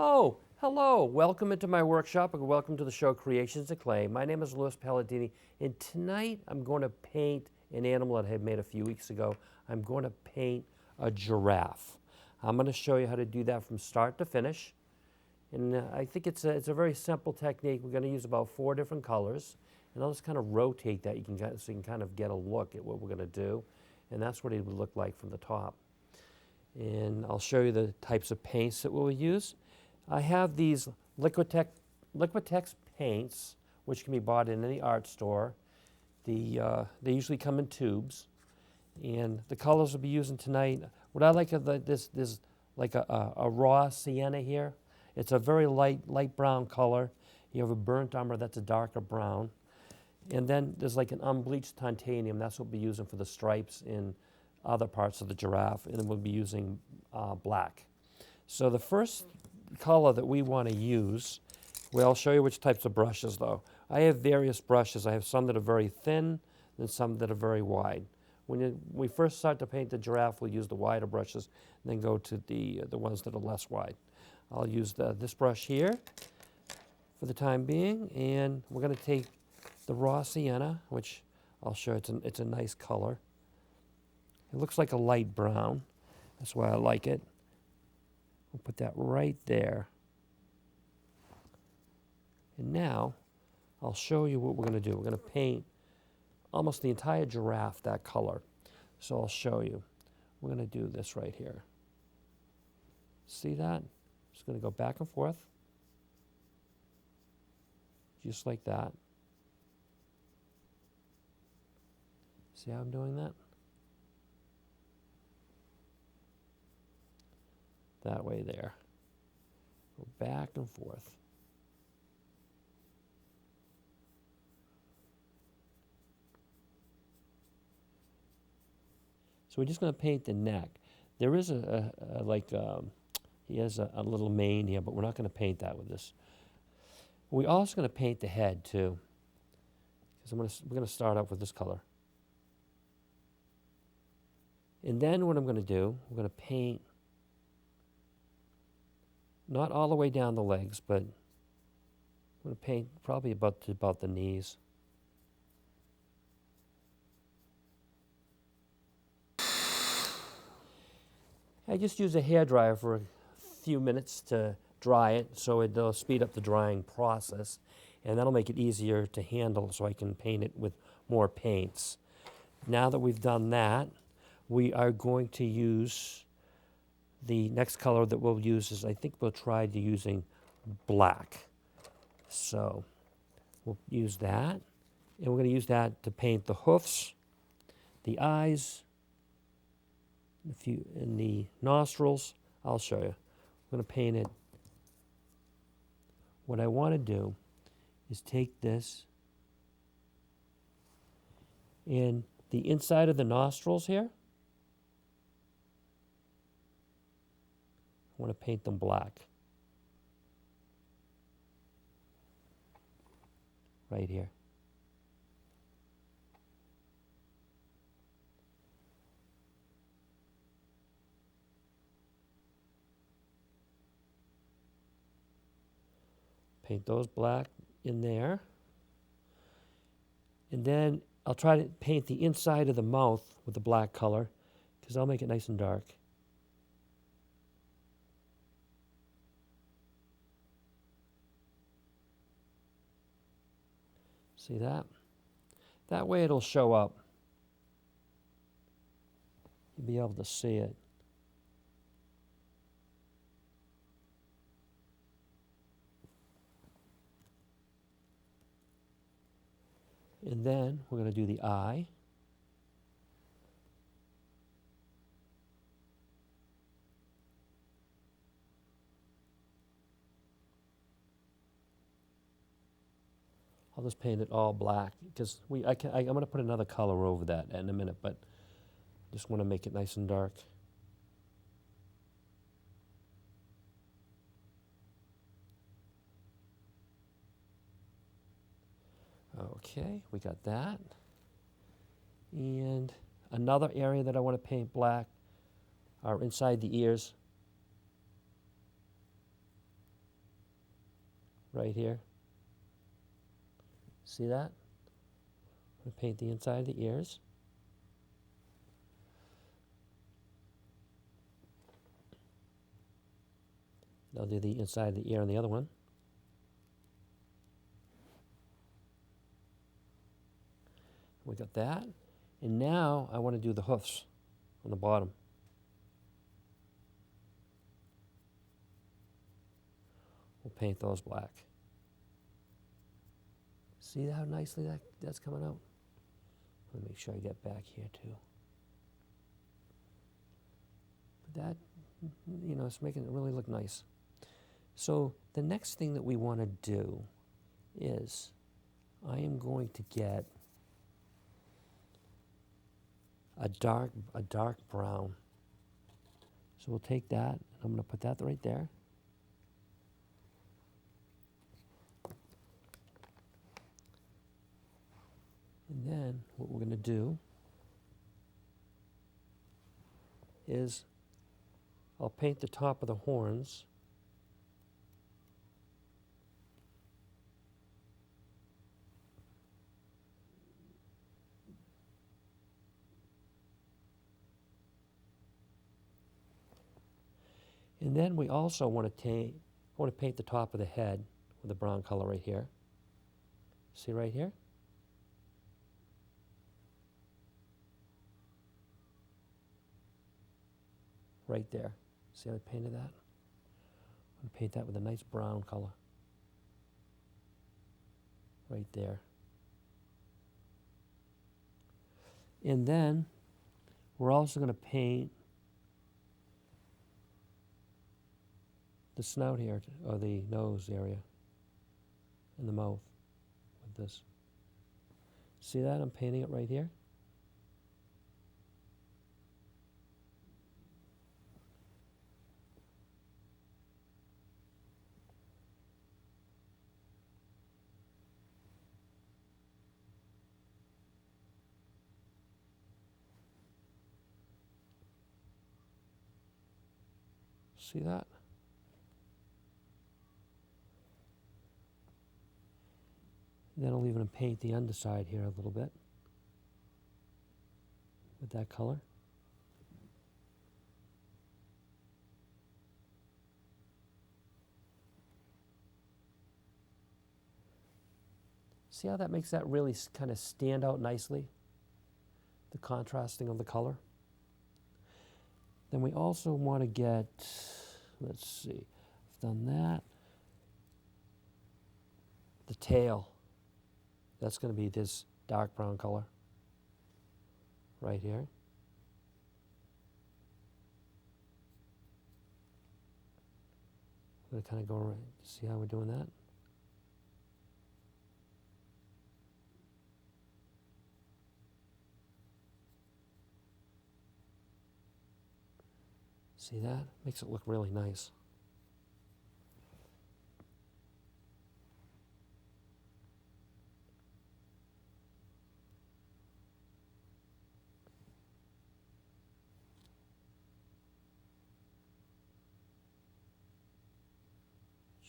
Oh, hello. Welcome into my workshop, and welcome to the show Creations of Clay. My name is Louis Palladini, and tonight I'm going to paint an animal that I had made a few weeks ago. I'm going to paint a giraffe. I'm going to show you how to do that from start to finish. And I think it's a very simple technique. We're going to use about 4 different colors. And I'll just kind of rotate that so you can kind of get a look at what we're going to do. And that's what it would look like from the top. And I'll show you the types of paints that we'll use. I have these Liquitex paints, which can be bought in any art store. They usually come in tubes. And the colors we'll be using tonight, what I like of this like a raw sienna here. It's a very light brown color. You have a burnt umber, that's a darker brown. And then there's like an unbleached titanium, that's what we'll be using for the stripes in other parts of the giraffe, and then we'll be using black. So the first color that we want to use, well, I'll show you which types of brushes though. I have various brushes. I have some that are very thin and some that are very wide. When we first start to paint the giraffe, we'll use the wider brushes and then go to the ones that are less wide. I'll use this brush here for the time being, and we're going to take the raw sienna, which I'll show you, it's a nice color. It looks like a light brown. That's why I like it. We'll put that right there. And now I'll show you what we're going to do. We're going to paint almost the entire giraffe that color. So I'll show you. We're going to do this right here. See that? Just going to go back and forth. Just like that. See how I'm doing that? That way there. Go back and forth. So we're just going to paint the neck. There is he has a little mane here, but we're not going to paint that with this. We're also going to paint the head too, because we're going to start off with this color. And then what I'm going to do, we're going to paint not all the way down the legs, but I'm going to paint probably about the knees. I just use a hairdryer for a few minutes to dry it, so it'll speed up the drying process, and that'll make it easier to handle so I can paint it with more paints. Now that we've done that, we are going to use the next color that we'll use is, I think we'll try to using black. So we'll use that, and we're going to use that to paint the hoofs, the eyes, and the nostrils. I'll show you. I'm going to paint it. What I want to do is take this and the inside of the nostrils here, I want to paint them black. Right here. Paint those black in there. And then I'll try to paint the inside of the mouth with the black color, because I'll make it nice and dark. See that? That way it'll show up. You'll be able to see it. And then we're going to do the eye. I'll just paint it all black because I'm going to put another color over that in a minute, but just want to make it nice and dark. Okay, we got that. And another area that I want to paint black are inside the ears. right here. See that? I'm going to paint the inside of the ears. I'll do the inside of the ear on the other one. We got that. And now I want to do the hoofs on the bottom. We'll paint those black. See how nicely that's coming out? Let me make sure I get back here too. But that, you know, it's making it really look nice. So the next thing that we want to do is I am going to get a dark brown. So we'll take that, and I'm going to put that right there. And then what we're going to do is I'll paint the top of the horns. And then we also want to paint the top of the head with a brown color right here. See right here? Right there. See how I painted that? I'm going to paint that with a nice brown color. Right there. And then we're also going to paint the snout here, or the nose area, and the mouth with this. See that? I'm painting it right here. See that? Then I'll even paint the underside here a little bit with that color. See how that makes that really kind of stand out nicely? The contrasting of the color. Then we also want to get, let's see, I've done that. The tail. That's going to be this dark brown color right here. I'm going to kind of go around. See how we're doing that? See that? Makes it look really nice.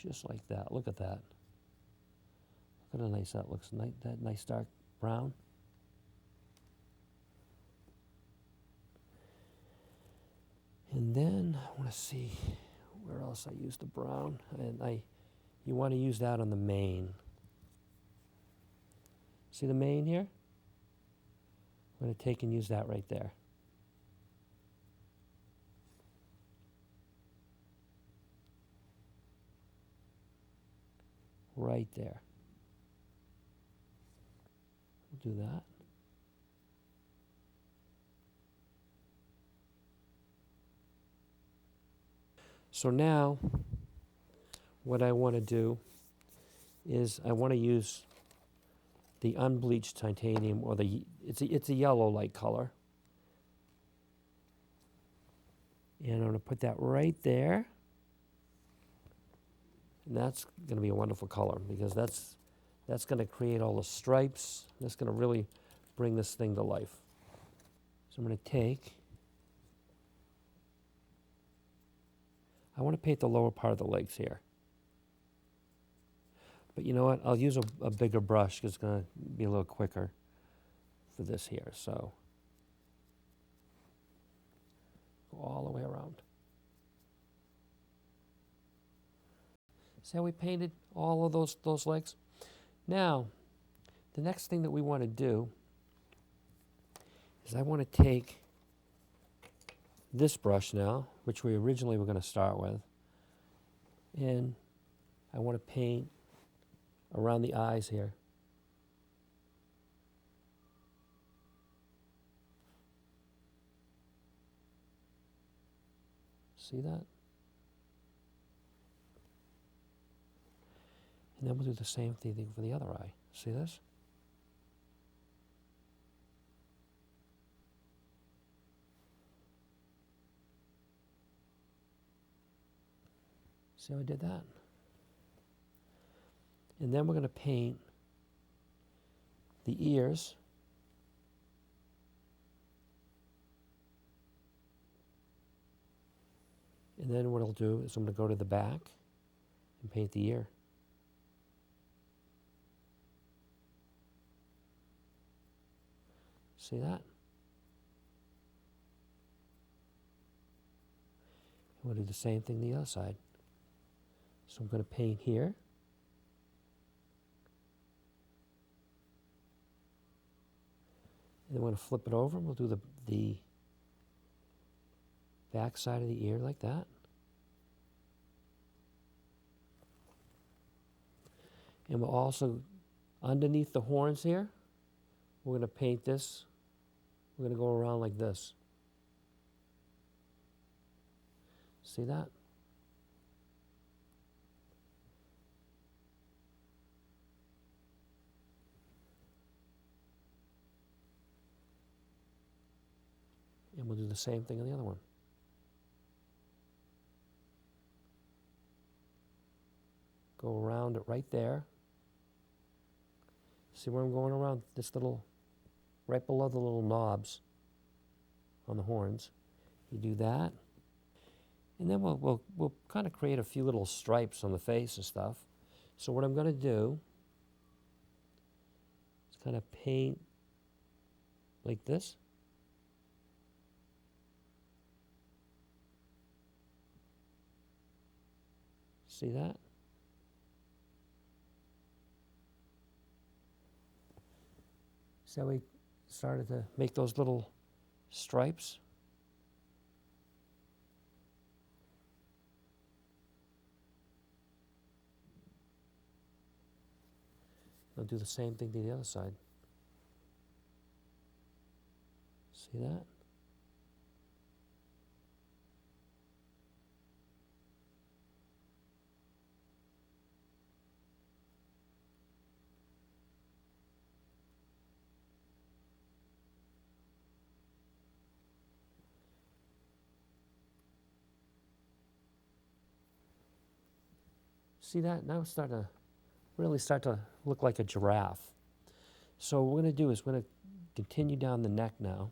Just like that. Look at that. Look at how nice that looks. That nice dark brown. And then I want to see where else I use the brown. And you want to use that on the mane. See the mane here? I'm going to take and use that right there. Right there. We'll do that. So now, what I want to do is I want to use the unbleached titanium, or it's a yellow light color. And I'm going to put that right there. And that's going to be a wonderful color, because that's going to create all the stripes. That's going to really bring this thing to life. So I'm going to take, I want to paint the lower part of the legs here. But you know what? I'll use a bigger brush because it's going to be a little quicker for this here. So go all the way around. See how we painted all of those legs? Now, the next thing that we want to do is I want to take this brush now, which we originally were going to start with, and I want to paint around the eyes here. See that? And then we'll do the same thing for the other eye. See this? See how I did that? And then we're going to paint the ears. And then what I'll do is I'm going to go to the back and paint the ear. See that? We'll do the same thing the other side. So I'm going to paint here. And then we're going to flip it over and we'll do the back side of the ear like that. And we'll also, underneath the horns here, we're going to paint this. We're going to go around like this. See that? And we'll do the same thing on the other one. Go around it right there. See where I'm going around? This little, right below the little knobs on the horns. You do that. And then we'll kind of create a few little stripes on the face and stuff. So what I'm going to do is kind of paint like this. See that? See how we started to make those little stripes? I'll do the same thing to the other side. See that? See that? Now it's starting to really start to look like a giraffe. So what we're going to do is we're going to continue down the neck now.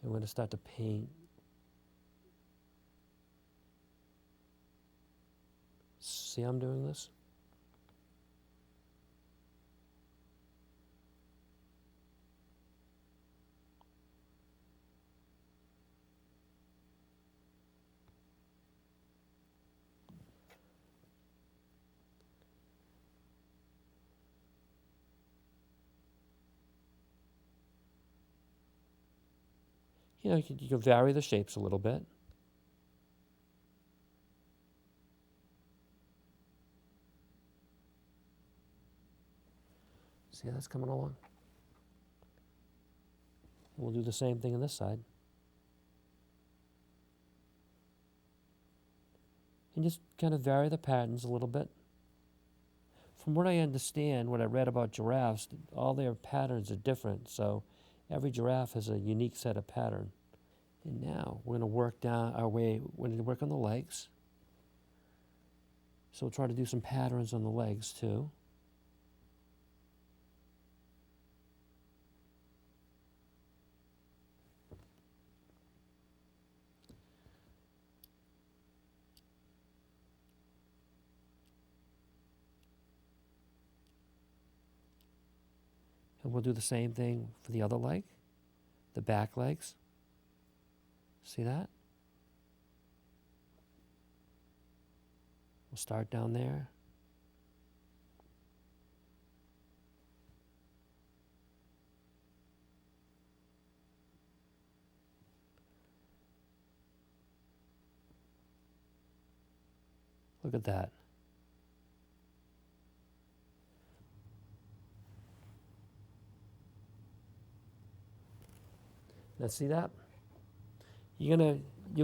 And we're going to start to paint. See how I'm doing this? You know, you can vary the shapes a little bit. See how that's coming along? And we'll do the same thing on this side. And just kind of vary the patterns a little bit. From what I understand, what I read about giraffes, all their patterns are different. So every giraffe has a unique set of pattern. And now we're going to work down our way. We're going to work on the legs. So we'll try to do some patterns on the legs too. And we'll do the same thing for the other leg, the back legs. See that? We'll start down there. Look at that. Now see that? You'll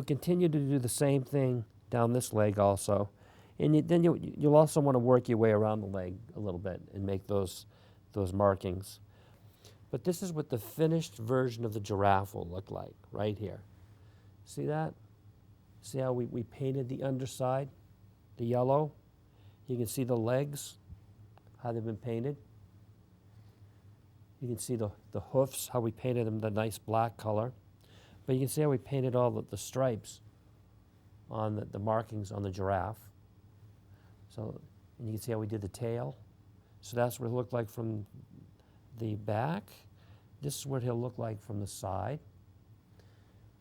continue to do the same thing down this leg also. And then you'll also want to work your way around the leg a little bit and make those markings. But this is what the finished version of the giraffe will look like right here. See that? See how we painted the underside, the yellow? You can see the legs, how they've been painted. You can see the hoofs, how we painted them the nice black color. But you can see how we painted all the stripes on the markings on the giraffe. So, and you can see how we did the tail. So that's what it looked like from the back. This is what he'll look like from the side.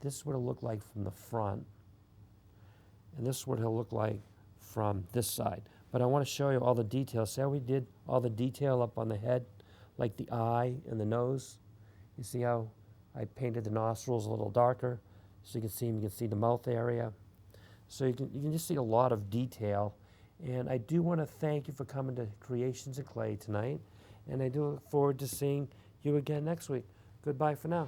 This is what it'll look like from the front. And this is what he'll look like from this side. But I want to show you all the details. See how we did all the detail up on the head, like the eye and the nose? You see how I painted the nostrils a little darker so you can see them. You can see the mouth area. So you can just see a lot of detail. And I do want to thank you for coming to Creations in Clay tonight. And I do look forward to seeing you again next week. Goodbye for now.